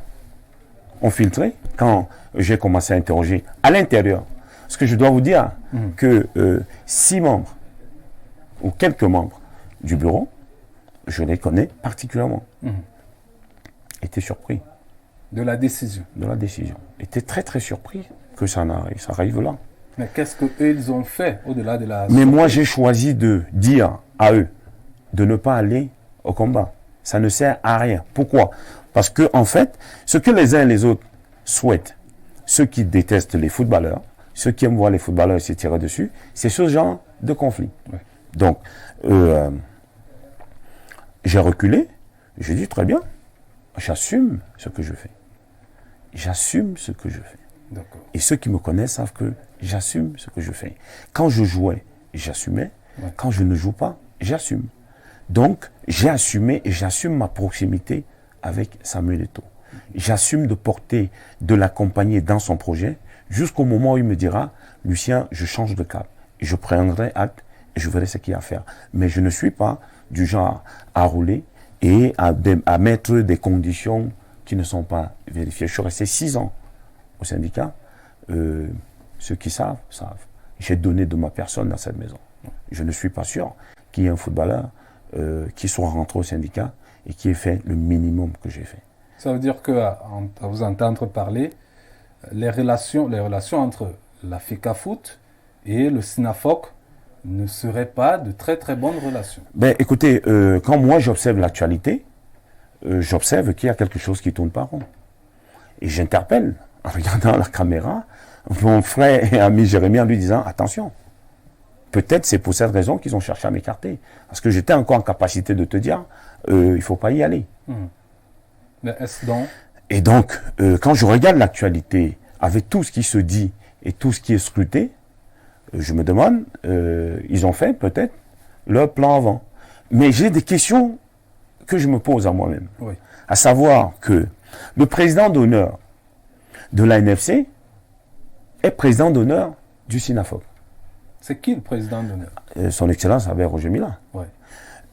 ont filtré quand j'ai commencé à interroger à l'intérieur. Parce que je dois vous dire que 6 membres ou quelques membres du bureau, je les connais particulièrement, étaient surpris. De la décision. De la décision. Étaient très très surpris que ça arrive là. Mais qu'est-ce qu'eux ils ont fait au-delà de la... Mais moi j'ai choisi de dire à eux de ne pas aller au combat. Ça ne sert à rien. Pourquoi? Parce que en fait, ce que les uns et les autres souhaitent, ceux qui détestent les footballeurs, ceux qui aiment voir les footballeurs se tirer dessus, c'est ce genre de conflit. Ouais. Donc, j'ai reculé, j'ai dit très bien, j'assume ce que je fais. J'assume ce que je fais. Et ceux qui me connaissent savent que j'assume ce que je fais. Quand je jouais, j'assumais. Ouais. Quand je ne joue pas, j'assume. Donc, j'ai assumé et j'assume ma proximité avec Samuel Eto'o. J'assume de porter, de l'accompagner dans son projet jusqu'au moment où il me dira « Lucien, je change de cap. Je prendrai acte et je verrai ce qu'il y a à faire. » Mais je ne suis pas du genre à rouler et à mettre des conditions qui ne sont pas vérifiées. Je suis resté 6 ans au syndicat. Ceux qui savent, savent. J'ai donné de ma personne dans cette maison. Je ne suis pas sûr qu'il y ait un footballeur qui soit rentré au syndicat et qui ait fait le minimum que j'ai fait. Ça veut dire qu'à vous entendre parler, les relations entre la FECAFOOT et le SYNAFOC ne seraient pas de très très bonnes relations. Ben, écoutez, quand moi j'observe l'actualité, j'observe qu'il y a quelque chose qui ne tourne pas rond. Et j'interpelle, en regardant la caméra, mon frère et ami Jérémy en lui disant « Attention, peut-être c'est pour cette raison qu'ils ont cherché à m'écarter. Parce que j'étais encore en capacité de te dire, il ne faut pas y aller. Mais est-ce donc... Et donc, quand je regarde l'actualité, avec tout ce qui se dit et tout ce qui est scruté, je me demande, ils ont fait peut-être leur plan avant. Mais j'ai des questions que je me pose à moi-même. Oui. À savoir que le président d'honneur de l'ANFC est président d'honneur du SINAFOC. C'est qui le président d'honneur? Son Excellence Albert Roger Mila. Oui.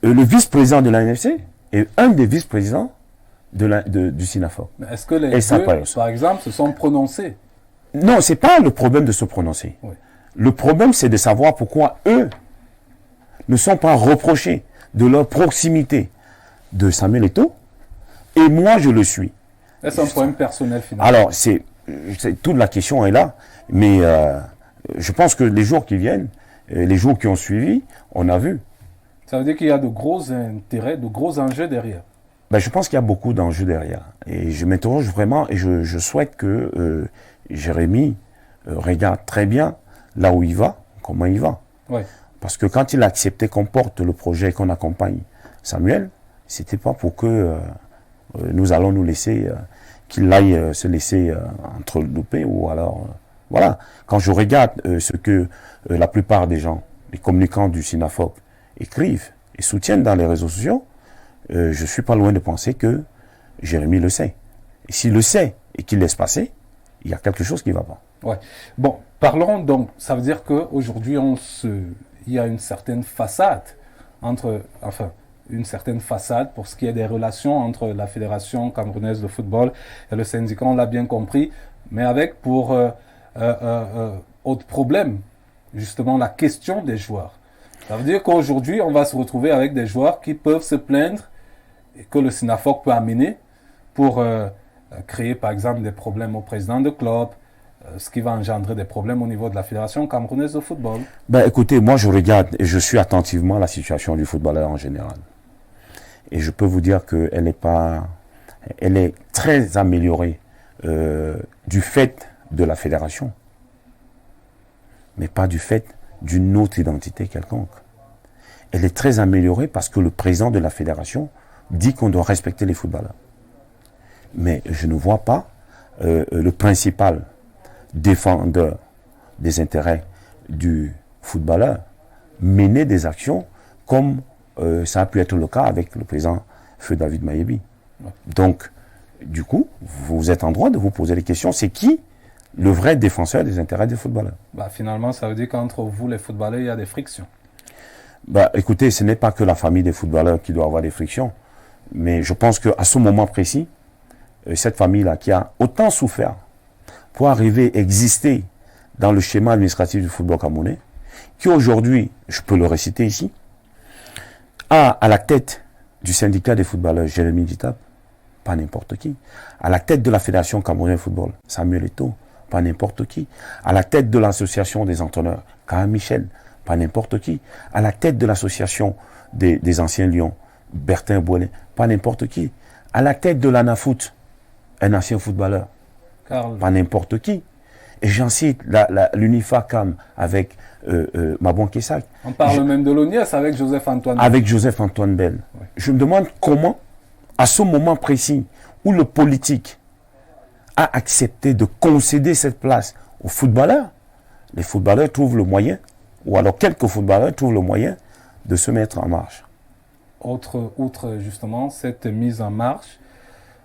Le vice-président de l'ANFC est un des vice-présidents du SINAFOC. Mais est-ce que les deux, par exemple, se sont prononcés? Non, ce n'est pas le problème de se prononcer. Oui. Le problème, c'est de savoir pourquoi eux ne sont pas reprochés de leur proximité de Samuel Eto'o, et moi, je le suis. Est-ce un problème personnel, finalement? Alors, toute la question est là, mais je pense que les jours qui viennent, les jours qui ont suivi, on a vu. Ça veut dire qu'il y a de gros intérêts, de gros enjeux derrière. Ben, je pense qu'il y a beaucoup d'enjeux derrière. Et je m'interroge vraiment, et je souhaite que Jérémy regarde très bien là où il va, comment il va. Oui. Parce que quand il a accepté qu'on porte le projet et qu'on accompagne Samuel, c'était pas pour que nous allons nous laisser, qu'il aille se laisser entrelouper ou alors... voilà. Quand je regarde ce que la plupart des gens, les communicants du SINAFOC, écrivent et soutiennent dans les réseaux sociaux, je suis pas loin de penser que Jérémy le sait. Et s'il le sait et qu'il laisse passer, il y a quelque chose qui ne va pas. Ouais. Bon, parlons donc, ça veut dire qu'aujourd'hui, il y a une certaine façade une certaine façade pour ce qui est des relations entre la Fédération camerounaise de football et le syndicat, on l'a bien compris, mais avec pour autre problème, justement la question des joueurs. Ça veut dire qu'aujourd'hui, on va se retrouver avec des joueurs qui peuvent se plaindre et que le SINAFOC peut amener pour créer, par exemple, des problèmes au président de club, ce qui va engendrer des problèmes au niveau de la Fédération camerounaise de football. Ben, écoutez, moi, je regarde et je suis attentivement la situation du footballeur en général. Et je peux vous dire qu'elle elle est très améliorée du fait de la fédération, mais pas du fait d'une autre identité quelconque. Elle est très améliorée parce que le président de la fédération dit qu'on doit respecter les footballeurs. Mais je ne vois pas le principal défendeur des intérêts du footballeur mener des actions comme ça a pu être le cas avec le président Feu David Mayebi. Ouais. Donc, du coup, vous êtes en droit de vous poser les questions. C'est qui le vrai défenseur des intérêts des footballeurs? Bah, finalement, ça veut dire qu'entre vous, les footballeurs, il y a des frictions. Bah, écoutez, ce n'est pas que la famille des footballeurs qui doit avoir des frictions. Mais je pense qu'à ce moment précis, cette famille-là qui a autant souffert pour arriver à exister dans le schéma administratif du football camerounais, qui aujourd'hui, je peux le réciter ici, a à la tête du syndicat des footballeurs Jérémy Ditab, pas n'importe qui, à la tête de la Fédération camerounaise de football, Samuel Eto'o, pas n'importe qui, à la tête de l'association des entraîneurs, Kaha Michel, pas n'importe qui, à la tête de l'association des anciens Lions, Bertin Boilin, pas n'importe qui, à la tête de l'ANAFOOT, un ancien footballeur, pas n'importe qui. Et j'en cite l'UNIFA-CAM avec Mabon Kessak. On parle même de l'ONIES avec Joseph-Antoine Bell. Avec Joseph-Antoine Bell. Oui. Je me demande comment, à ce moment précis, où le politique a accepté de concéder cette place aux footballeurs, les footballeurs trouvent le moyen, ou alors quelques footballeurs trouvent le moyen de se mettre en marche. Outre justement cette mise en marche,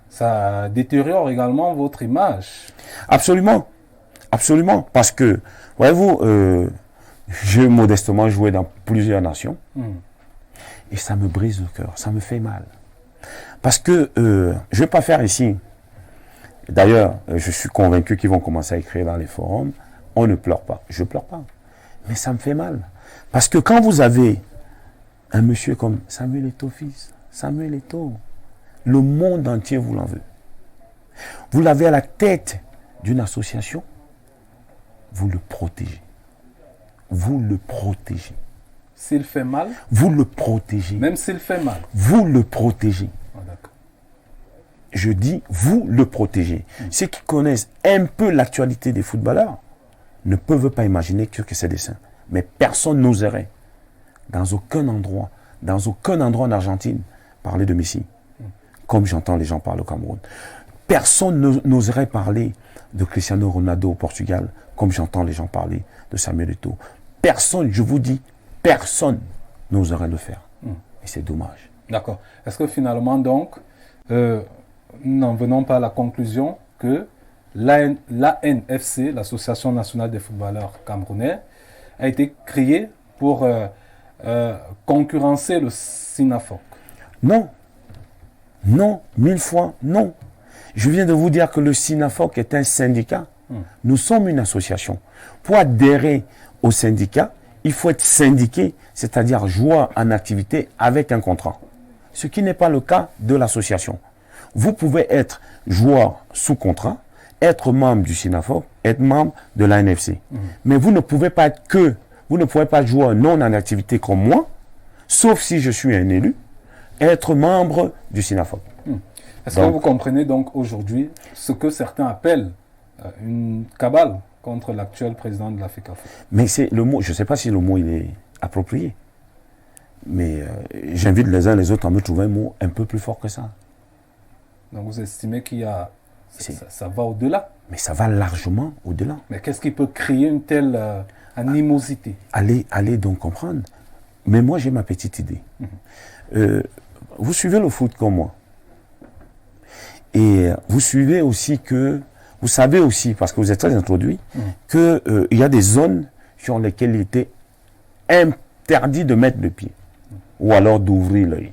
ça détériore également votre image. Absolument. Absolument. Parce que, voyez-vous, j'ai modestement joué dans plusieurs nations. Et ça me brise le cœur, ça me fait mal. Parce que je ne vais pas faire ici. D'ailleurs, je suis convaincu qu'ils vont commencer à écrire dans les forums. On ne pleure pas. Je ne pleure pas. Mais ça me fait mal. Parce que quand vous avez un monsieur comme Samuel Eto'o, fils, Samuel Eto'o, le monde entier vous l'en veut. Vous l'avez à la tête d'une association, vous le protégez. Vous le protégez. S'il fait mal? Vous le protégez. Même s'il fait mal? Vous le protégez. Ah, d'accord. Je dis, vous le protégez. Ceux qui connaissent un peu l'actualité des footballeurs ne peuvent pas imaginer que c'est des saints. Mais personne n'oserait, dans aucun endroit en Argentine, parler de Messi, comme j'entends les gens parler au Cameroun. Personne n'oserait parler de Cristiano Ronaldo au Portugal, comme j'entends les gens parler de Samuel Eto'o. Personne, je vous dis, personne n'oserait le faire. Et c'est dommage. D'accord. Est-ce que finalement, donc, nous n'en venons pas à la conclusion que l'ANFC, l'Association nationale des footballeurs camerounais, a été créée pour concurrencer le SINAFOC? Non. Non, 1000 fois non. Je viens de vous dire que le SINAFOC est un syndicat. Nous sommes une association. Pour adhérer au syndicat, il faut être syndiqué, c'est-à-dire joueur en activité avec un contrat. Ce qui n'est pas le cas de l'association. Vous pouvez être joueur sous contrat, être membre du SINAFOC, être membre de l'ANFC. Mais vous ne pouvez pas être vous ne pouvez pas jouer non en activité comme moi, sauf si je suis un élu, être membre du SINAFOC. Est-ce que vous comprenez donc aujourd'hui ce que certains appellent une cabale contre l'actuel président de la FECAFOOT? Mais c'est le mot, je ne sais pas si le mot il est approprié, mais j'invite les uns les autres à me trouver un mot un peu plus fort que ça. Donc vous estimez qu'il y a... Ça va au-delà? Mais ça va largement au-delà. Mais qu'est-ce qui peut créer une telle animosité? Allez donc comprendre. Mais moi j'ai ma petite idée. Vous suivez le foot comme moi. Et vous suivez aussi vous savez aussi, parce que vous êtes très introduit, qu'il y a des zones sur lesquelles il était interdit de mettre le pied, ou alors d'ouvrir l'œil.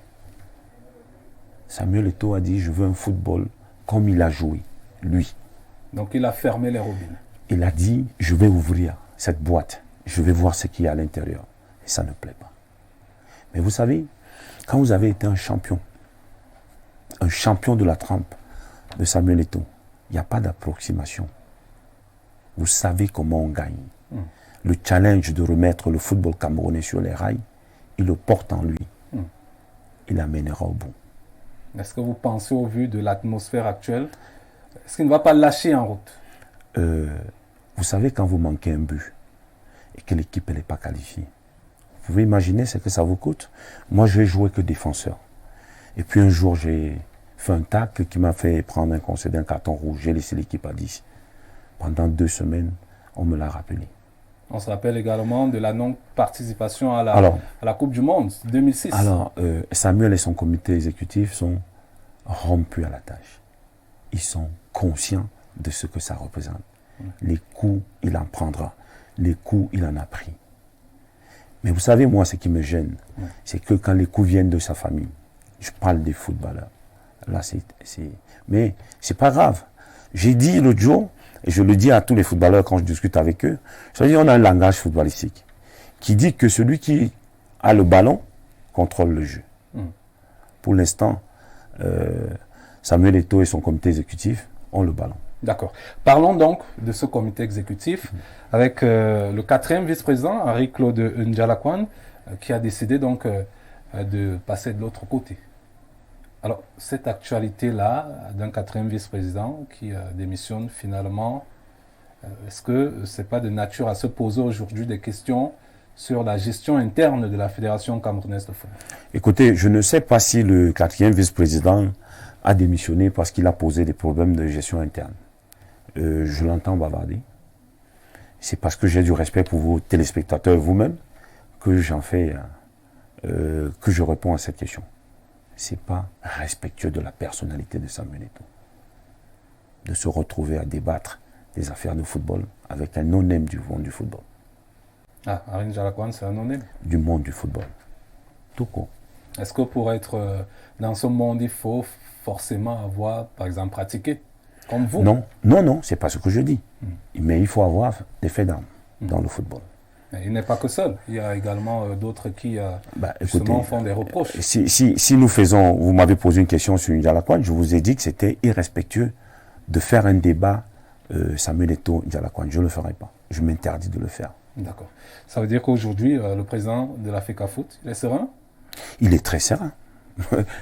Samuel Eto'o a dit, je veux un football comme il a joué, lui. Donc il a fermé les robinets. Il a dit, je vais ouvrir cette boîte, je vais voir ce qu'il y a à l'intérieur. Et ça ne plaît pas. Mais vous savez, quand vous avez été un champion de la trempe de Samuel Eto'o, il n'y a pas d'approximation. Vous savez comment on gagne. Le challenge de remettre le football camerounais sur les rails, il le porte en lui. Il l'amènera au bout. Est-ce que vous pensez, au vu de l'atmosphère actuelle, est-ce qu'il ne va pas lâcher en route? Vous savez, quand vous manquez un but et que l'équipe n'est pas qualifiée, vous pouvez imaginer ce que ça vous coûte. Moi, je n'ai joué que défenseur. Et puis un jour, j'ai fait un tacle qui m'a fait prendre un carton rouge. J'ai laissé l'équipe à 10. Pendant 2 semaines, on me l'a rappelé. On se rappelle également de la non-participation à la Coupe du Monde 2006. Alors, Samuel et son comité exécutif sont rompus à la tâche. Ils sont conscients de ce que ça représente. Les coups, il en prendra. Les coups, il en a pris. Mais vous savez, moi, ce qui me gêne, c'est que quand les coups viennent de sa famille, je parle des footballeurs. Là, mais c'est pas grave. J'ai dit l'autre jour, et je le dis à tous les footballeurs quand je discute avec eux, je dis, on a un langage footballistique qui dit que celui qui a le ballon contrôle le jeu. Pour l'instant, Samuel Eto'o et son comité exécutif ont le ballon. D'accord. Parlons donc de ce comité exécutif avec le 4e vice-président, Henri-Claude Ndjalakwan, qui a décidé donc de passer de l'autre côté. Alors, cette actualité-là, d'un 4e vice-président qui démissionne finalement, est-ce que ce n'est pas de nature à se poser aujourd'hui des questions sur la gestion interne de la Fédération camerounaise de football? Écoutez, je ne sais pas si le 4e vice-président a démissionné parce qu'il a posé des problèmes de gestion interne. Je l'entends bavarder. C'est parce que j'ai du respect pour vos téléspectateurs vous-même que j'en fais, que je réponds à cette question. C'est pas respectueux de la personnalité de Samuel Eto'o de se retrouver à débattre des affaires de football avec un non-name du monde du football. Ah, Henri Ndjalakwan, c'est un non-name du monde du football. Tout court. Est-ce que pour être dans ce monde, il faut forcément avoir, par exemple, pratiqué comme vous? Non, c'est pas ce que je dis. Mais il faut avoir des faits d'armes dans le football. Mais il n'est pas que seul. Il y a également d'autres qui justement font des reproches. Si nous faisons, vous m'avez posé une question sur Ndjalakwan, je vous ai dit que c'était irrespectueux de faire un débat Samuel Eto'o, Ndjalakwan. Je ne le ferai pas. Je m'interdis de le faire. D'accord. Ça veut dire qu'aujourd'hui, le président de la FECAFOOT, il est serein? Il est très serein.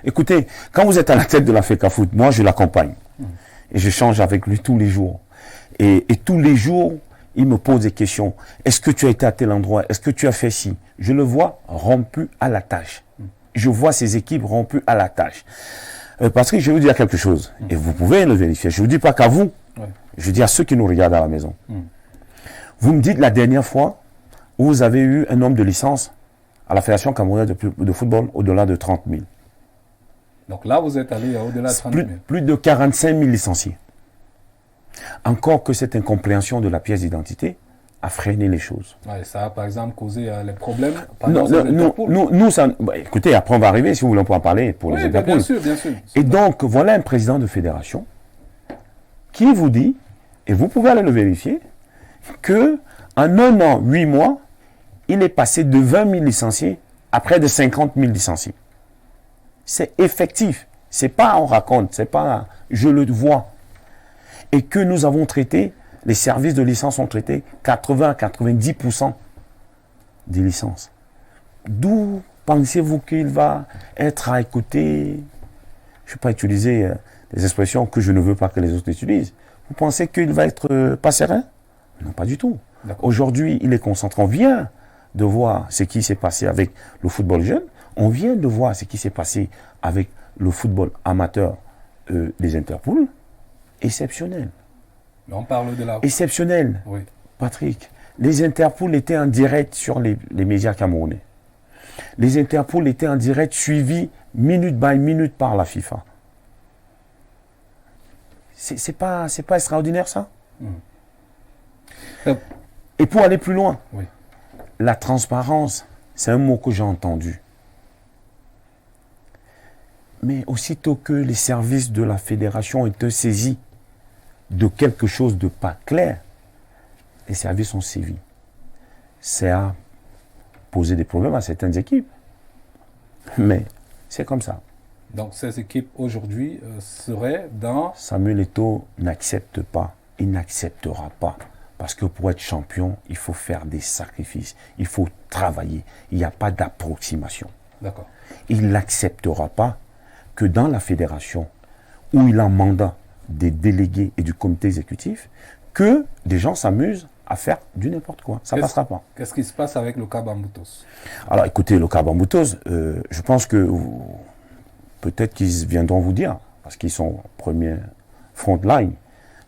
Écoutez, quand vous êtes à la tête de la FECAFOOT, moi je l'accompagne. Et je change avec lui tous les jours. Et tous les jours, il me pose des questions. Est-ce que tu as été à tel endroit? Est-ce que tu as fait ci? Je le vois rompu à la tâche. Je vois ces équipes rompues à la tâche. Patrick, je vais vous dire quelque chose. Et vous pouvez le vérifier. Je ne vous dis pas qu'à vous. Ouais. Je dis à ceux qui nous regardent à la maison. Vous me dites la dernière fois où vous avez eu un nombre de licences à la Fédération camerounaise de football au-delà de 30 000. Donc là, vous êtes allé au-delà de 30 000. Plus de 45 000 licenciés. Encore que cette incompréhension de la pièce d'identité a freiné les choses. Ouais, ça a par exemple causé les problèmes. Nous, ça, écoutez, après on va arriver, si vous voulez on peut en parler pour les Interpol. Bien sûr, bien sûr. Et donc, voilà un président de fédération qui vous dit, et vous pouvez aller le vérifier, que en 1 an, 8 mois, il est passé de 20 000 licenciés à près de 50 000 licenciés. C'est effectif. C'est pas on raconte, c'est pas je le vois. Et que nous avons traité, les services de licence ont traité 80 à 90% des licences. D'où pensez-vous qu'il va être à écouter? Je ne vais pas utiliser des expressions que je ne veux pas que les autres utilisent. Vous pensez qu'il va être pas serein? Non, pas du tout. Aujourd'hui, il est concentré. On vient de voir ce qui s'est passé avec le football jeune. On vient de voir ce qui s'est passé avec le football amateur des Interpol. Exceptionnel. Mais on parle de la... Exceptionnel. Oui. Patrick, les Interpol étaient en direct sur les médias camerounais. Les Interpol étaient en direct suivis minute by minute par la FIFA. C'est pas extraordinaire ça? Et pour aller plus loin, oui. La transparence, c'est un mot que j'ai entendu. Mais aussitôt que les services de la fédération ont été saisis de quelque chose de pas clair, les services ont sévi. Ça a posé des problèmes à certaines équipes. Mais c'est comme ça. Donc ces équipes aujourd'hui seraient dans... Samuel Eto'o n'accepte pas, il n'acceptera pas. Parce que pour être champion, il faut faire des sacrifices, il faut travailler. Il n'y a pas d'approximation. D'accord. Il n'acceptera pas que dans la fédération, où il a un mandat des délégués et du comité exécutif, que des gens s'amusent à faire du n'importe quoi. Ça ne passera pas. Qu'est-ce qui se passe avec le cas Bamboutos? Alors écoutez, le cas Bamboutos, je pense que peut-être qu'ils viendront vous dire, parce qu'ils sont première front line,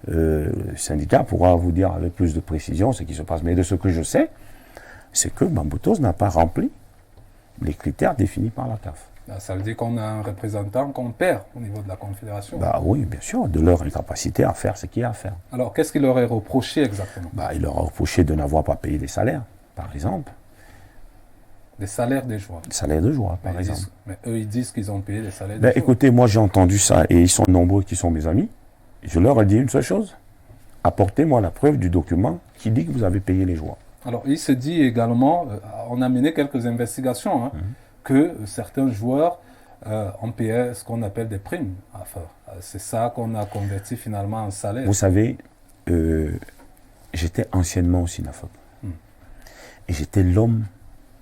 le syndicat pourra vous dire avec plus de précision ce qui se passe. Mais de ce que je sais, c'est que Bamboutos n'a pas rempli les critères définis par la CAF. Ça veut dire qu'on a un représentant qu'on perd au niveau de la Confédération. Bah oui, bien sûr, de leur incapacité à faire ce qu'il y a à faire. Alors, qu'est-ce qu'il leur est reproché exactement? Il leur a reproché de n'avoir pas payé des salaires, par exemple. Des salaires des joueurs? Des salaires de joueurs, par exemple. Mais eux, ils disent qu'ils ont payé des salaires des joueurs. Écoutez, moi j'ai entendu ça, et ils sont nombreux qui sont mes amis. Je leur ai dit une seule chose. Apportez-moi la preuve du document qui dit que vous avez payé les joueurs. Alors, il se dit également, on a mené quelques investigations, que certains joueurs ont payé ce qu'on appelle des primes à faire. C'est ça qu'on a converti finalement en salaire. Vous savez, j'étais anciennement au SINAFOP. Et j'étais l'homme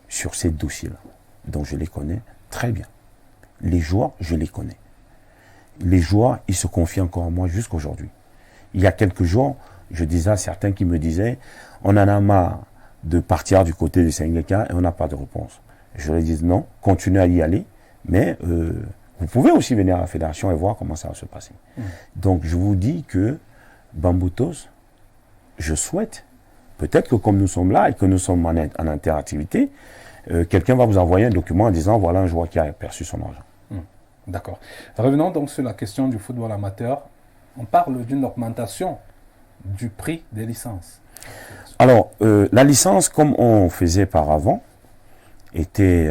sur ces dossiers-là. Donc je les connais très bien. Les joueurs, je les connais. Les joueurs, ils se confient encore à moi jusqu'à aujourd'hui. Il y a quelques jours, je disais à certains qui me disaient, on en a marre de partir du côté de Sengheka et on n'a pas de réponse. Je leur dis non, continuez à y aller, mais vous pouvez aussi venir à la fédération et voir comment ça va se passer. Donc je vous dis que Bamboutos, je souhaite, peut-être que comme nous sommes là et que nous sommes en interactivité, quelqu'un va vous envoyer un document en disant voilà un joueur qui a perçu son argent. D'accord. Revenons donc sur la question du football amateur. On parle d'une augmentation du prix des licences. Alors, la licence, comme on faisait par avant, était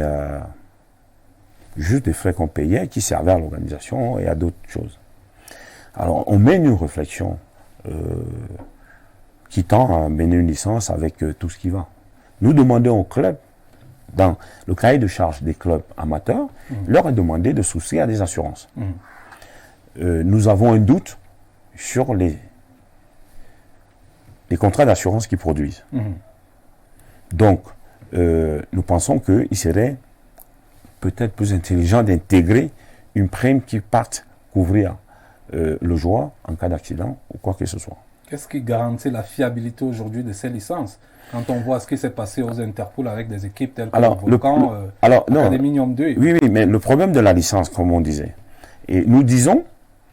juste des frais qu'on payait qui servaient à l'organisation et à d'autres choses. Alors, on mène une réflexion qui tend à mener une licence avec tout ce qui va. Nous demandons aux clubs, dans le cahier de charge des clubs amateurs, leur est demandé de souscrire à des assurances. Nous avons un doute sur les contrats d'assurance qu'ils produisent. Donc, nous pensons qu'il serait peut-être plus intelligent d'intégrer une prime qui parte couvrir le joueur en cas d'accident ou quoi que ce soit. Qu'est-ce qui garantit la fiabilité aujourd'hui de ces licences? Quand on voit ce qui s'est passé aux Interpol avec des équipes telles que le Volcan, l'Académie Niom 2. Oui, mais le problème de la licence, comme on disait, et nous disons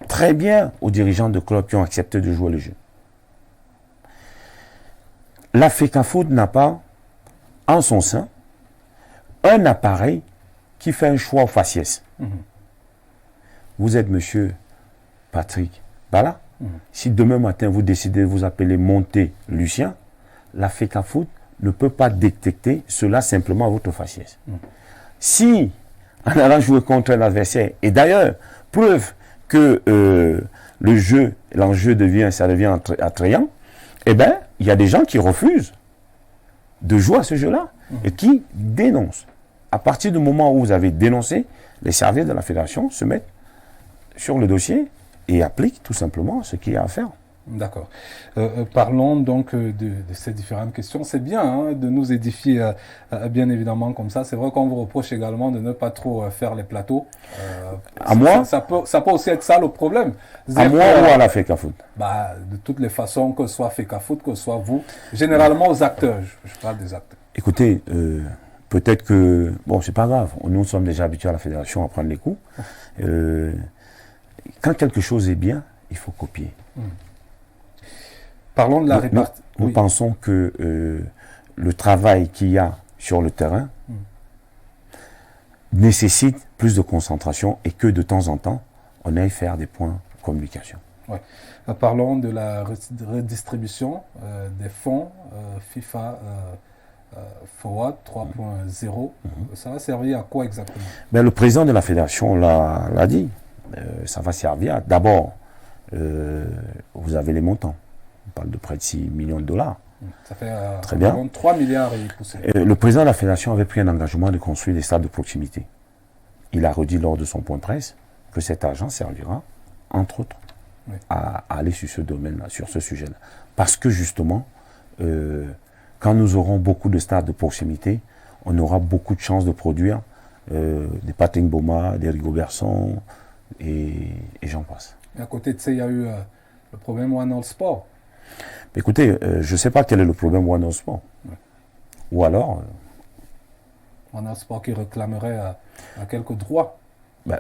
très bien aux dirigeants de clubs qui ont accepté de jouer le jeu. La FECAFOOT n'a pas en son sein un appareil qui fait un choix au faciès. Vous êtes monsieur Patrick Bala. Si demain matin vous décidez de vous appeler Monté Lucien, la FECAFOOT ne peut pas détecter cela simplement à votre faciès. Si, en allant jouer contre l'adversaire, et d'ailleurs, preuve que l'enjeu devient attrayant, eh bien, il y a des gens qui refusent de jouer à ce jeu-là et qui dénoncent. À partir du moment où vous avez dénoncé, les services de la fédération se mettent sur le dossier et appliquent tout simplement ce qu'il y a à faire. D'accord. Parlons donc de ces différentes questions. C'est bien de nous édifier, bien évidemment, comme ça. C'est vrai qu'on vous reproche également de ne pas trop faire les plateaux. À moi, ça peut aussi être ça le problème. À moi ou à la FECAFOOT? De toutes les façons, que ce soit FECAFOOT, que ce soit vous, généralement aux acteurs. Je parle des acteurs. Écoutez, peut-être que... Bon, c'est pas grave. Nous sommes déjà habitués à la fédération à prendre les coups. Quand quelque chose est bien, il faut copier. Parlons de la répartition. Nous pensons que le travail qu'il y a sur le terrain nécessite plus de concentration et que de temps en temps, on aille faire des points de communication. Ouais. Parlons de la redistribution des fonds FIFA Forward 3.0. Ça va servir à quoi exactement? Le président de la fédération l'a dit. Ça va servir à... D'abord, vous avez les montants. On parle de près de 6 millions de dollars. Ça fait très bien. 3 milliards et poussé. Le président de la fédération avait pris un engagement de construire des stades de proximité. Il a redit lors de son point de presse que cet argent servira, entre autres, à aller sur ce domaine-là, sur ce sujet-là. Parce que justement, quand nous aurons beaucoup de stades de proximité, on aura beaucoup de chances de produire des Patrick Boma, des Rigobertson, et j'en passe. Et à côté de ça, il y a eu le problème One All Sport. Écoutez, je ne sais pas quel est le problème One All Sport. Ou alors... One All Sport qui réclamerait à quelques droits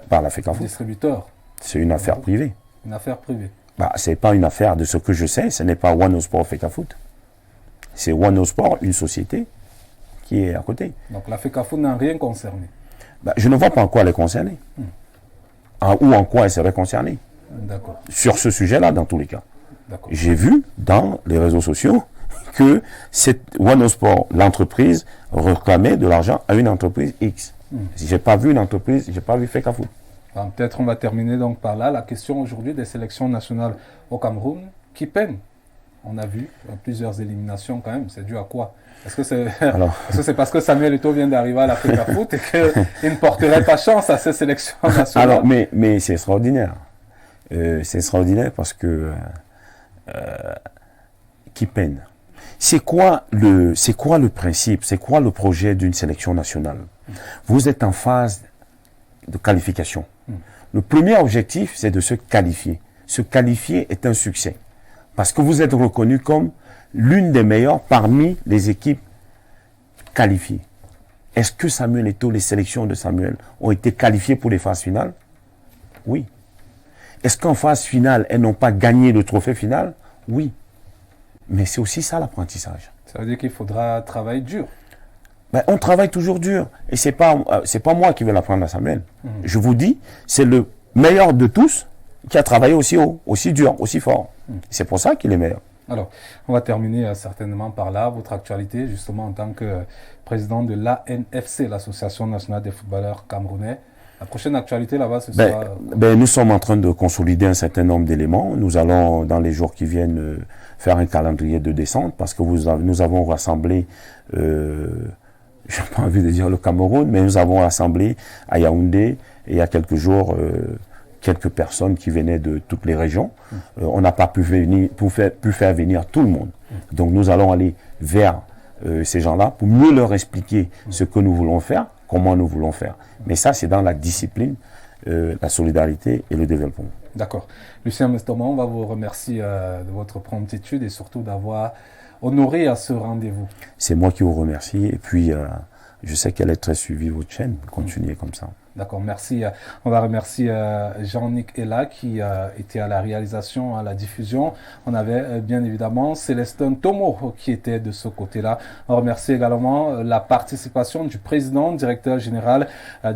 par la FECAFOOT. Distributeur. C'est une affaire privée. Une affaire privée. Ce n'est pas une affaire de ce que je sais, ce n'est pas One All Sport FECAFOOT. C'est One All Sport, une société qui est à côté. Donc la FECAFOOT n'a rien concerné. Je ne vois pas en quoi elle est concernée. Ou en quoi elle serait concernée. D'accord. Sur ce sujet-là, dans tous les cas. J'ai vu dans les réseaux sociaux que One All Sport, l'entreprise, réclamait de l'argent à une entreprise X. Si je n'ai pas vu une entreprise, je n'ai pas vu FECAFOOT. Peut-être on va terminer donc par là. La question aujourd'hui des sélections nationales au Cameroun qui peinent. On a vu plusieurs éliminations quand même. C'est dû à quoi? Est-ce que c'est parce que Samuel Eto'o vient d'arriver à la FECAFOOT et qu'il ne porterait pas chance à ces sélections nationales? Mais c'est extraordinaire. C'est extraordinaire parce que qui peine. C'est quoi le principe? C'est quoi le projet d'une sélection nationale? Vous êtes en phase de qualification. Le premier objectif, c'est de se qualifier. Se qualifier est un succès. Parce que vous êtes reconnu comme l'une des meilleures parmi les équipes qualifiées. Est-ce que Samuel Eto'o, les sélections de Samuel, ont été qualifiées pour les phases finales? Oui. Est-ce qu'en phase finale, elles n'ont pas gagné le trophée final? Oui. Mais c'est aussi ça l'apprentissage. Ça veut dire qu'il faudra travailler dur. On travaille toujours dur. Et c'est pas moi qui vais l'apprendre à Samuel. Je vous dis, c'est le meilleur de tous qui a travaillé aussi haut, aussi dur, aussi fort. C'est pour ça qu'il est meilleur. Alors, on va terminer certainement par là, votre actualité, justement en tant que président de l'ANFC, l'Association nationale des footballeurs camerounais. La prochaine actualité là-bas, ce sera... nous sommes en train de consolider un certain nombre d'éléments. Nous allons, dans les jours qui viennent, faire un calendrier de descente parce que nous avons rassemblé, je n'ai pas envie de dire le Cameroun, mais nous avons rassemblé à Yaoundé et il y a quelques jours quelques personnes qui venaient de toutes les régions. On n'a pas pu faire venir tout le monde. Donc nous allons aller vers ces gens-là pour mieux leur expliquer ce que nous voulons faire, comment nous voulons faire. Mais ça, c'est dans la discipline, la solidarité et le développement. D'accord. Lucien Mestomon, on va vous remercier de votre promptitude et surtout d'avoir honoré à ce rendez-vous. C'est moi qui vous remercie et puis je sais qu'elle est très suivie, votre chaîne. Continuez comme ça. D'accord, merci. On va remercier Jean-Nic Ella qui était à la réalisation, à la diffusion. On avait bien évidemment Célestin Tomo qui était de ce côté-là. On remercie également la participation du président, directeur général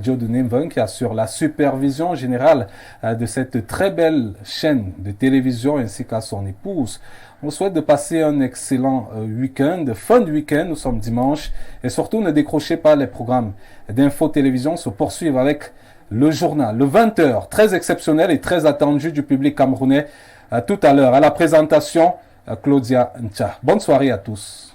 Joe Nemven qui assure la supervision générale de cette très belle chaîne de télévision ainsi qu'à son épouse. On vous souhaite de passer un excellent week-end, fin de week-end, nous sommes dimanche, et surtout ne décrochez pas les programmes d'Info Télévision se poursuivent avec le journal, le 20h, très exceptionnel et très attendu du public camerounais tout à l'heure. À la présentation, Claudia Ncha. Bonne soirée à tous.